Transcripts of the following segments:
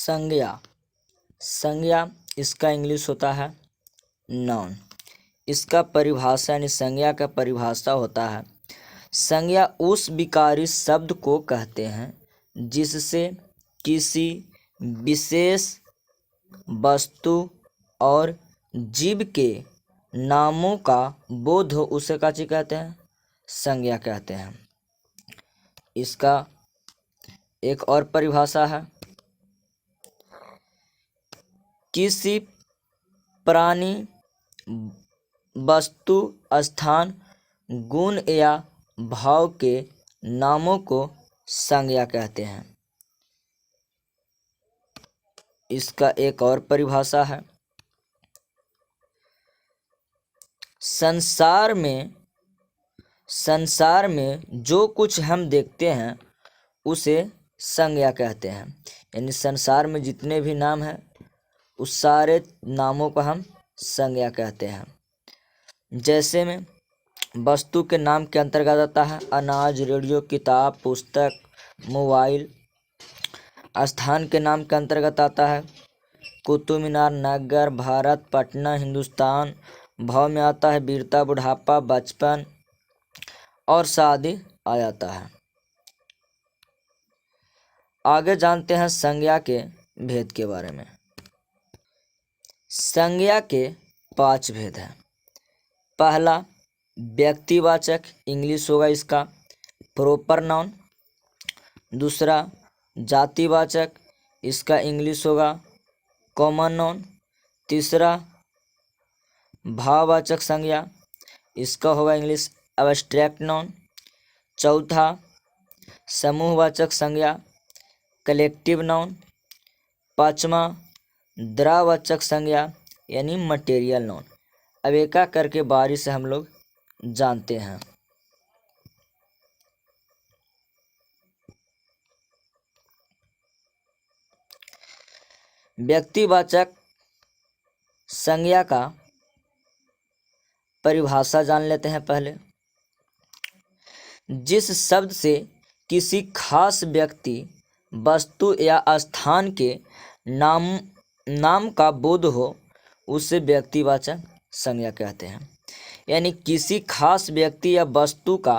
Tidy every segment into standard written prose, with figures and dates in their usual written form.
संज्ञा। संज्ञा इसका इंग्लिश होता है नाउन। इसका परिभाषा यानी संज्ञा का परिभाषा होता है, संज्ञा उस विकारी शब्द को कहते हैं जिससे किसी विशेष वस्तु और जीव के नामों का बोध हो, उसे क्या चीज कहते हैं? संज्ञा कहते हैं। इसका एक और परिभाषा है, किसी प्राणी, वस्तु, स्थान, गुण या भाव के नामों को संज्ञा कहते हैं। इसका एक और परिभाषा है, संसार में जो कुछ हम देखते हैं उसे संज्ञा कहते हैं। यानी संसार में जितने भी नाम हैं उस सारे नामों को हम संज्ञा कहते हैं। जैसे में वस्तु के नाम के अंतर्गत आता है अनाज, रेडियो, किताब, पुस्तक, मोबाइल। स्थान के नाम के अंतर्गत आता है कुतुब मीनार, नगर, भारत, पटना, हिंदुस्तान। भाव में आता है वीरता, बुढ़ापा, बचपन और शादी आ जाता है। आगे जानते हैं संज्ञा के भेद के बारे में। संज्ञा के 5 भेद हैं। पहला व्यक्तिवाचक, इंग्लिश होगा इसका प्रॉपर नाउन। दूसरा जातिवाचक, इसका इंग्लिश होगा कॉमन नाउन। तीसरा भाववाचक संज्ञा, इसका होगा इंग्लिश एब्स्ट्रैक्ट नाउन। चौथा समूहवाचक संज्ञा, कलेक्टिव नाउन। पांचवा द्रववाचक संज्ञा यानी मटेरियल नाउन। अब एक एक करके बारी से हम लोग जानते हैं। व्यक्तिवाचक संज्ञा का परिभाषा जान लेते हैं पहले। जिस शब्द से किसी खास व्यक्ति, वस्तु या स्थान के नाम का बोध हो उसे व्यक्तिवाचक संज्ञा कहते हैं। यानी किसी खास व्यक्ति या वस्तु का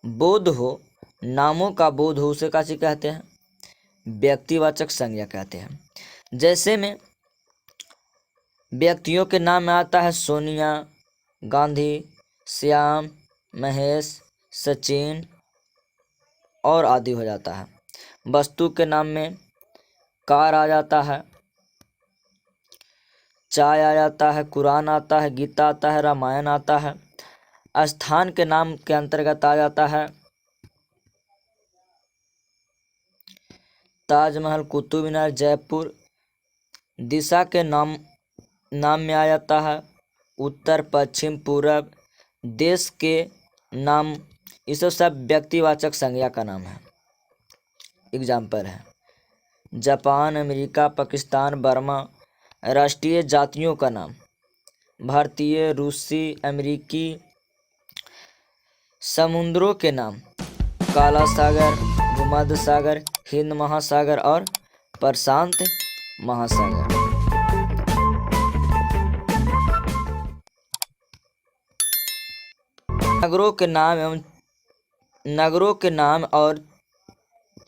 बोध हो, नामों का बोध हो, उसे क्या चीज कहते हैं? व्यक्तिवाचक संज्ञा कहते हैं। जैसे में व्यक्तियों के नाम में आता है सोनिया, गांधी, श्याम, महेश, सचिन और आदि हो जाता है। वस्तु के नाम में कार आ जाता है, चाय आ जाता है, कुरान आता है, गीता आता है, रामायण आता है। स्थान के नाम के अंतर्गत आ जाता है ताजमहल, कुतुब मीनार, जयपुर। दिशा के नाम में आ जाता है उत्तर, पश्चिम, पूरब। देश के नाम, ये सब व्यक्तिवाचक संज्ञा का नाम है। एग्जाम्पल है जापान, अमेरिका, पाकिस्तान, बर्मा। राष्ट्रीय जातियों का नाम भारतीय, रूसी, अमेरिकी। समुद्रों के नाम काला सागर, भूमध्य सागर, हिंद महासागर और प्रशांत महासागर। नगरों के नाम और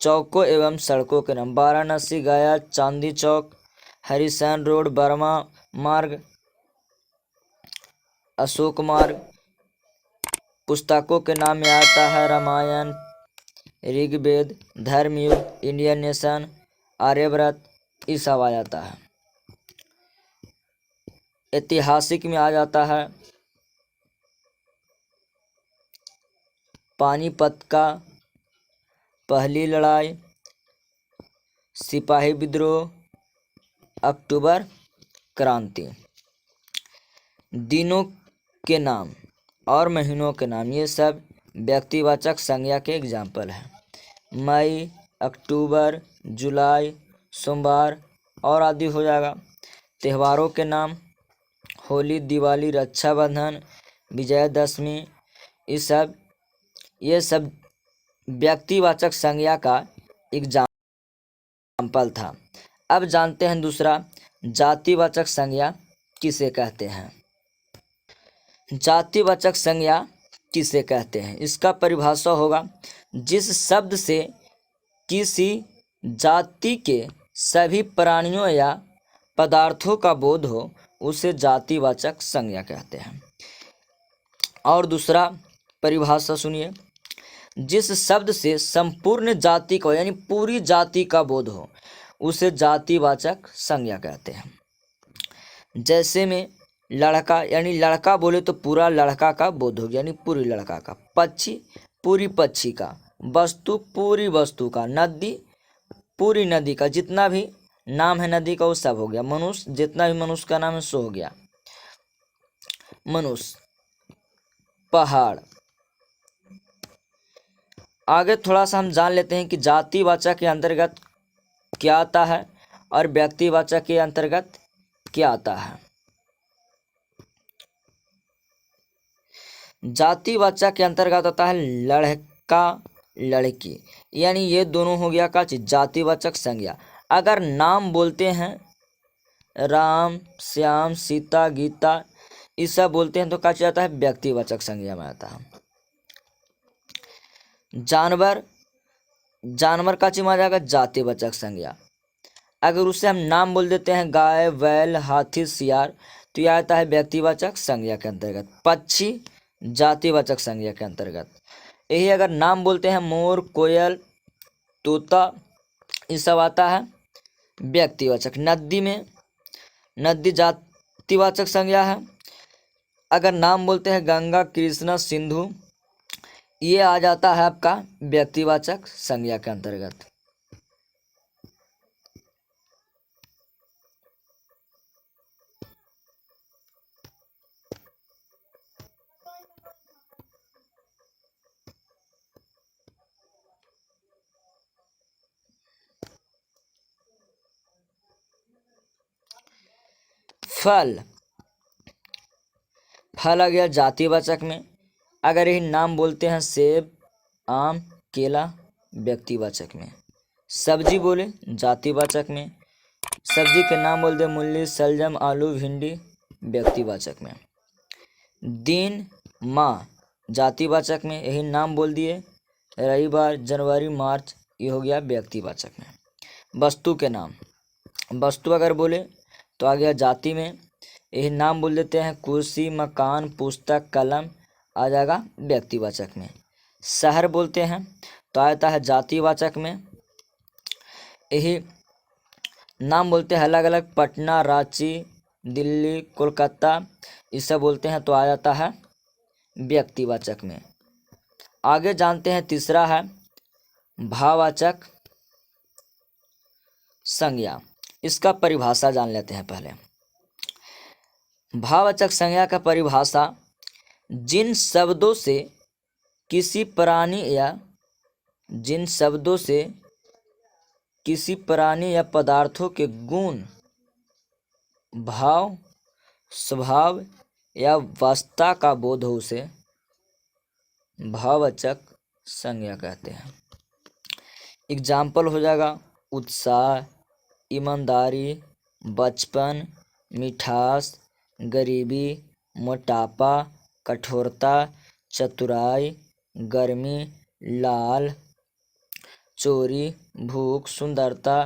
चौकों एवं सड़कों के नाम वाराणसी, गया, चांदी चौक, हरिशन रोड, बर्मा मार्ग, अशोक मार्ग। पुस्तकों के नाम में आता है रामायण, ऋग्वेद, धर्मयुग, इंडियन नेशन, आर्यव्रत, ये सब आ जाता है। ऐतिहासिक में आ जाता है पानीपत का पहली लड़ाई, सिपाही विद्रोह, अक्टूबर क्रांति। दिनों के नाम और महीनों के नाम, ये सब व्यक्तिवाचक संज्ञा के एग्जाम्पल हैं। मई, अक्टूबर, जुलाई, सोमवार और आदि हो जाएगा। त्योहारों के नाम होली, दिवाली, रक्षाबंधन, विजयदशमी, ये सब व्यक्तिवाचक संज्ञा का एग्जाम्पल था। अब जानते हैं दूसरा, जातिवाचक संज्ञा किसे कहते हैं। जातिवाचक संज्ञा किसे कहते हैं, इसका परिभाषा होगा, जिस शब्द से किसी जाति के सभी प्राणियों या पदार्थों का बोध हो उसे जातिवाचक संज्ञा कहते हैं। और दूसरा परिभाषा सुनिए, जिस शब्द से संपूर्ण जाति को यानी पूरी जाति का बोध हो उसे जातिवाचक संज्ञा कहते हैं। जैसे में लड़का यानी लड़का बोले तो पूरा लड़का का बोध हो गया यानी पूरी लड़का का, पक्षी पूरी पक्षी का, वस्तु पूरी वस्तु का, नदी पूरी नदी का, जितना भी नाम है नदी का वो सब हो गया, मनुष्य जितना भी मनुष्य का नाम है सो हो गया, मनुष्य, पहाड़। आगे थोड़ा सा हम जान लेते हैं कि जातिवाचक के अंतर्गत क्या आता है और व्यक्तिवाचक के अंतर्गत क्या आता है। जातिवाचक के अंतर्गत आता है लड़का लड़की, यानी ये दोनों हो गया का चीज जातिवाचक संज्ञा। अगर नाम बोलते हैं राम श्याम सीता गीता ये सब बोलते हैं तो क्या चीज आता है, व्यक्तिवाचक संज्ञा में आता है। जानवर, जानवर का चीज में आ जाएगा जातिवाचक संज्ञा। अगर उससे हम नाम बोल देते हैं गाय बैल हाथी सियार तो यह आता है व्यक्तिवाचक संज्ञा के अंतर्गत। पक्षी जातिवाचक संज्ञा के अंतर्गत। यही अगर नाम बोलते हैं मोर कोयल तोता ये सब आता है व्यक्तिवाचक। नदी में नदी जातिवाचक संज्ञा है। अगर नाम बोलते हैं गंगा कृष्णा सिंधु ये आ जाता है आपका व्यक्तिवाचक संज्ञा के अंतर्गत। फल, फल आ गया जातिवाचक में। अगर यही नाम बोलते हैं सेब आम केला व्यक्तिवाचक में। सब्जी बोले जातिवाचक में। सब्जी के नाम बोल दे मूली शलजम आलू भिंडी व्यक्तिवाचक में। दिन माह जातिवाचक में, यही नाम बोल दिए रविवार जनवरी मार्च ये हो गया व्यक्तिवाचक में। वस्तु के नाम, वस्तु अगर बोले तो आ गया जाति में, यही नाम बोल देते हैं कुर्सी मकान पुस्तक कलम आ जाएगा व्यक्तिवाचक में। शहर बोलते हैं तो आता है जातिवाचक में। यही नाम बोलते हैं अलग अलग पटना रांची दिल्ली कोलकाता ये सब बोलते हैं तो आ जाता है व्यक्तिवाचक में। आगे जानते हैं तीसरा है भाववाचक संज्ञा। इसका परिभाषा जान लेते हैं पहले। भाववाचक संज्ञा का परिभाषा, जिन शब्दों से किसी प्राणी या जिन शब्दों से किसी प्राणी या पदार्थों के गुण भाव स्वभाव या वास्तव का बोध हो उसे भाववाचक संज्ञा कहते हैं। एग्जाम्पल हो जाएगा उत्साह ईमानदारी बचपन मिठास गरीबी मोटापा कठोरता चतुराई गर्मी लाल चोरी भूख सुंदरता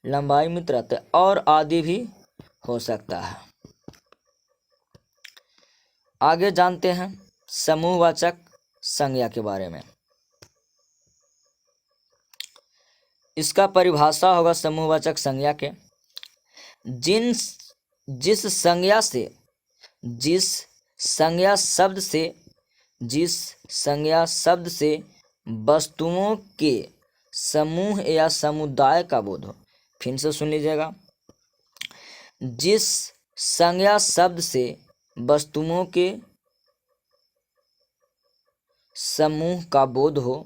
लंबाई मित्रता और आदि भी हो सकता है। आगे जानते हैं समूहवाचक संज्ञा के बारे में। इसका परिभाषा होगा समूहवाचक संज्ञा के, जिस संज्ञा शब्द से वस्तुओं के समूह या समुदाय का बोध हो। फिर से सुन लीजिएगा, जिस संज्ञा शब्द से वस्तुओं के समूह का बोध हो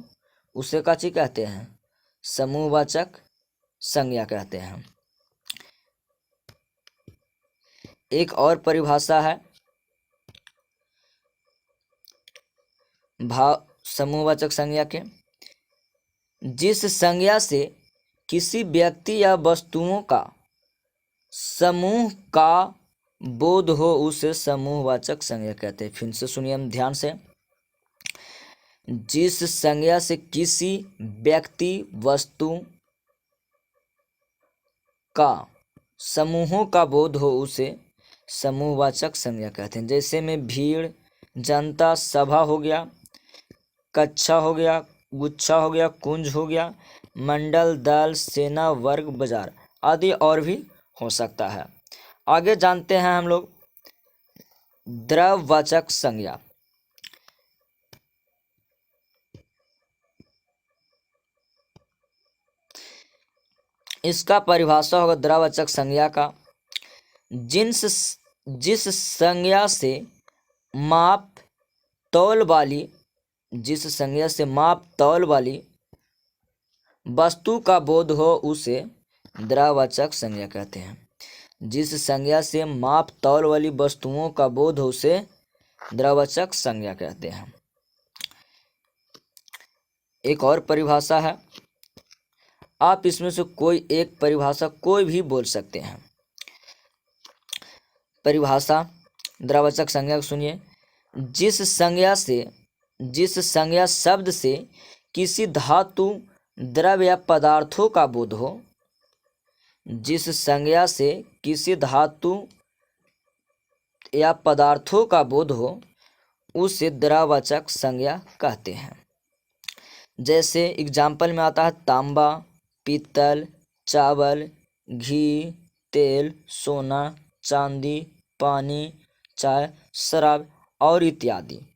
उसे क्या चीज कहते हैं, समूहवाचक संज्ञा कहते हैं। एक और परिभाषा है समूहवाचक संज्ञा के, जिस संज्ञा से किसी व्यक्ति या वस्तुओं का समूह का बोध हो उसे समूहवाचक संज्ञा कहते हैं। फिर से सुनिए हम ध्यान से। जिस संज्ञा से किसी व्यक्ति वस्तु का समूहों का बोध हो उसे समूहवाचक संज्ञा कहते हैं। जैसे में भीड़, जनता, सभा हो गया, कक्षा हो गया, गुच्छा हो गया, कुंज हो गया, मंडल, दल, सेना, वर्ग, बाजार आदि और भी हो सकता है। आगे जानते हैं हम लोग द्रव्यवाचक संज्ञा। इसका परिभाषा होगा द्रव्यवाचक संज्ञा का, जिस संज्ञा से माप तौल वाली वस्तु का बोध हो उसे द्रव्यवाचक संज्ञा कहते हैं। जिस संज्ञा से माप तौल वाली वस्तुओं का बोध हो उसे द्रव्यवाचक संज्ञा कहते हैं। एक और परिभाषा है, आप इसमें से कोई एक परिभाषा कोई भी बोल सकते हैं। परिभाषा द्रव्यवाचक संज्ञा को सुनिए। जिस संज्ञा शब्द से किसी धातु, द्रव्य या पदार्थों का बोध हो, जिस संज्ञा से किसी धातु या पदार्थों का बोध हो उसे द्रव्यवाचक संज्ञा कहते हैं। जैसे एग्जाम्पल में आता है तांबा, पीतल, चावल, घी, तेल, सोना, चांदी, पानी, चाय, शराब और इत्यादि।